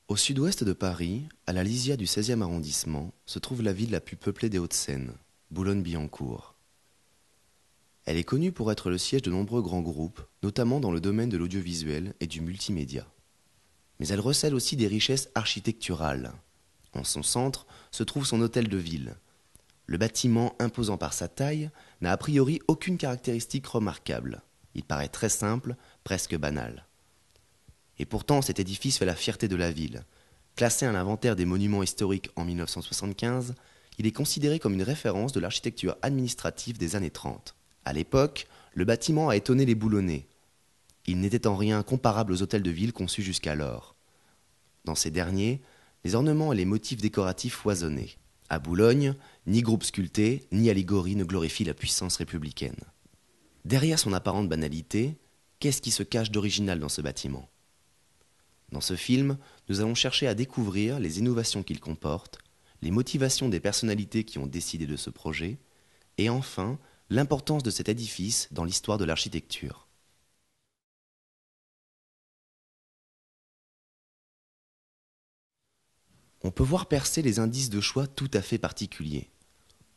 Au sud-ouest de Paris, à la lisière du 16e arrondissement, se trouve la ville la plus peuplée des Hauts-de-Seine, Boulogne-Billancourt. Elle est connue pour être le siège de nombreux grands groupes, notamment dans le domaine de l'audiovisuel et du multimédia. Mais elle recèle aussi des richesses architecturales. En son centre se trouve son hôtel de ville. Le bâtiment, imposant par sa taille, n'a a priori aucune caractéristique remarquable. Il paraît très simple, presque banal. Et pourtant, cet édifice fait la fierté de la ville. Classé à l'inventaire des monuments historiques en 1975, il est considéré comme une référence de l'architecture administrative des années 30. À l'époque, le bâtiment a étonné les Boulonnais. Il n'était en rien comparable aux hôtels de ville conçus jusqu'alors. Dans ces derniers, les ornements et les motifs décoratifs foisonnaient. À Boulogne, ni groupe sculpté, ni allégorie ne glorifient la puissance républicaine. Derrière son apparente banalité, qu'est-ce qui se cache d'original dans ce bâtiment ? Dans ce film, nous allons chercher à découvrir les innovations qu'il comporte, les motivations des personnalités qui ont décidé de ce projet, et enfin, l'importance de cet édifice dans l'histoire de l'architecture. On peut voir percer les indices de choix tout à fait particuliers.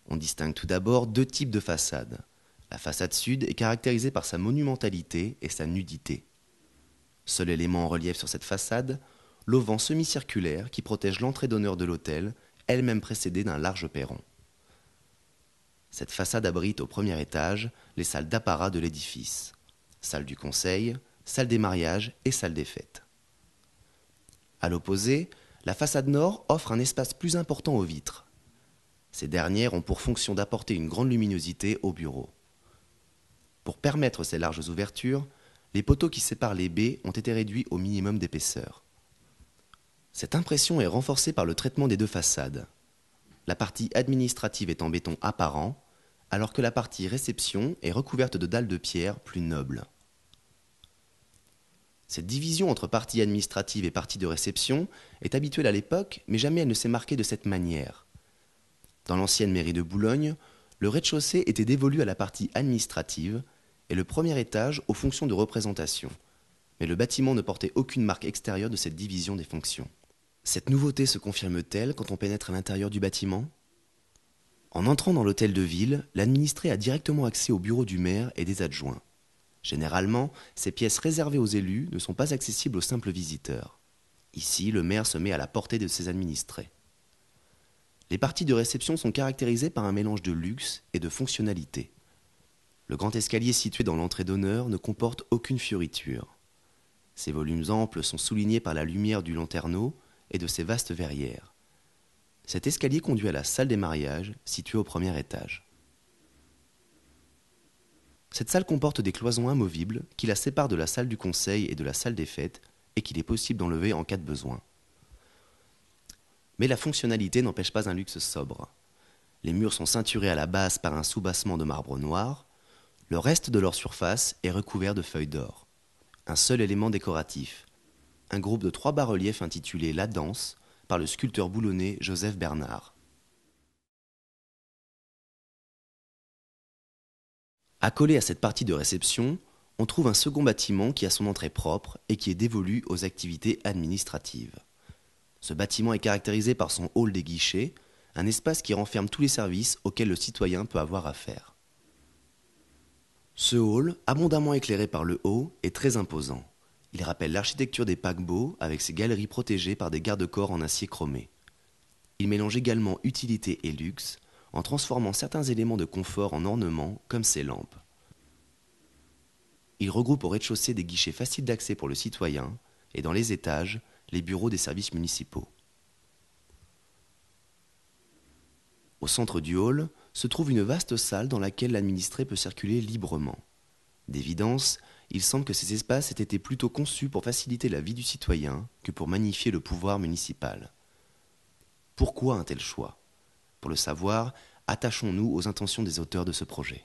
On distingue tout d'abord deux types de façades. La façade sud est caractérisée par sa monumentalité et sa nudité. Seul élément en relief sur cette façade, l'auvent semi-circulaire qui protège l'entrée d'honneur de l'hôtel, elle-même précédée d'un large perron. Cette façade abrite au premier étage les salles d'apparat de l'édifice. Salle du conseil, salle des mariages et salle des fêtes. À l'opposé, la façade nord offre un espace plus important aux vitres. Ces dernières ont pour fonction d'apporter une grande luminosité aux bureaux. Pour permettre ces larges ouvertures, les poteaux qui séparent les baies ont été réduits au minimum d'épaisseur. Cette impression est renforcée par le traitement des deux façades. La partie administrative est en béton apparent, alors que la partie réception est recouverte de dalles de pierre plus nobles. Cette division entre partie administrative et partie de réception est habituelle à l'époque, mais jamais elle ne s'est marquée de cette manière. Dans l'ancienne mairie de Boulogne, le rez-de-chaussée était dévolu à la partie administrative et le premier étage aux fonctions de représentation. Mais le bâtiment ne portait aucune marque extérieure de cette division des fonctions. Cette nouveauté se confirme-t-elle quand on pénètre à l'intérieur du bâtiment ? En entrant dans l'hôtel de ville, l'administré a directement accès au bureau du maire et des adjoints. Généralement, ces pièces réservées aux élus ne sont pas accessibles aux simples visiteurs. Ici, le maire se met à la portée de ses administrés. Les parties de réception sont caractérisées par un mélange de luxe et de fonctionnalité. Le grand escalier situé dans l'entrée d'honneur ne comporte aucune fioriture. Ses volumes amples sont soulignés par la lumière du lanterneau et de ses vastes verrières. Cet escalier conduit à la salle des mariages, située au premier étage. Cette salle comporte des cloisons amovibles qui la séparent de la salle du conseil et de la salle des fêtes et qu'il est possible d'enlever en cas de besoin. Mais la fonctionnalité n'empêche pas un luxe sobre. Les murs sont ceinturés à la base par un soubassement de marbre noir. Le reste de leur surface est recouvert de feuilles d'or. Un seul élément décoratif. Un groupe de 3 bas-reliefs intitulés La Danse par le sculpteur boulonnais Joseph Bernard. Accolé à cette partie de réception, on trouve un second bâtiment qui a son entrée propre et qui est dévolu aux activités administratives. Ce bâtiment est caractérisé par son hall des guichets, un espace qui renferme tous les services auxquels le citoyen peut avoir affaire. Ce hall, abondamment éclairé par le haut, est très imposant. Il rappelle l'architecture des paquebots avec ses galeries protégées par des garde-corps en acier chromé. Il mélange également utilité et luxe, en transformant certains éléments de confort en ornements, comme ces lampes. Il regroupe au rez-de-chaussée des guichets faciles d'accès pour le citoyen, et dans les étages, les bureaux des services municipaux. Au centre du hall se trouve une vaste salle dans laquelle l'administré peut circuler librement. D'évidence, il semble que ces espaces aient été plutôt conçus pour faciliter la vie du citoyen que pour magnifier le pouvoir municipal. Pourquoi un tel choix ? Pour le savoir, attachons-nous aux intentions des auteurs de ce projet.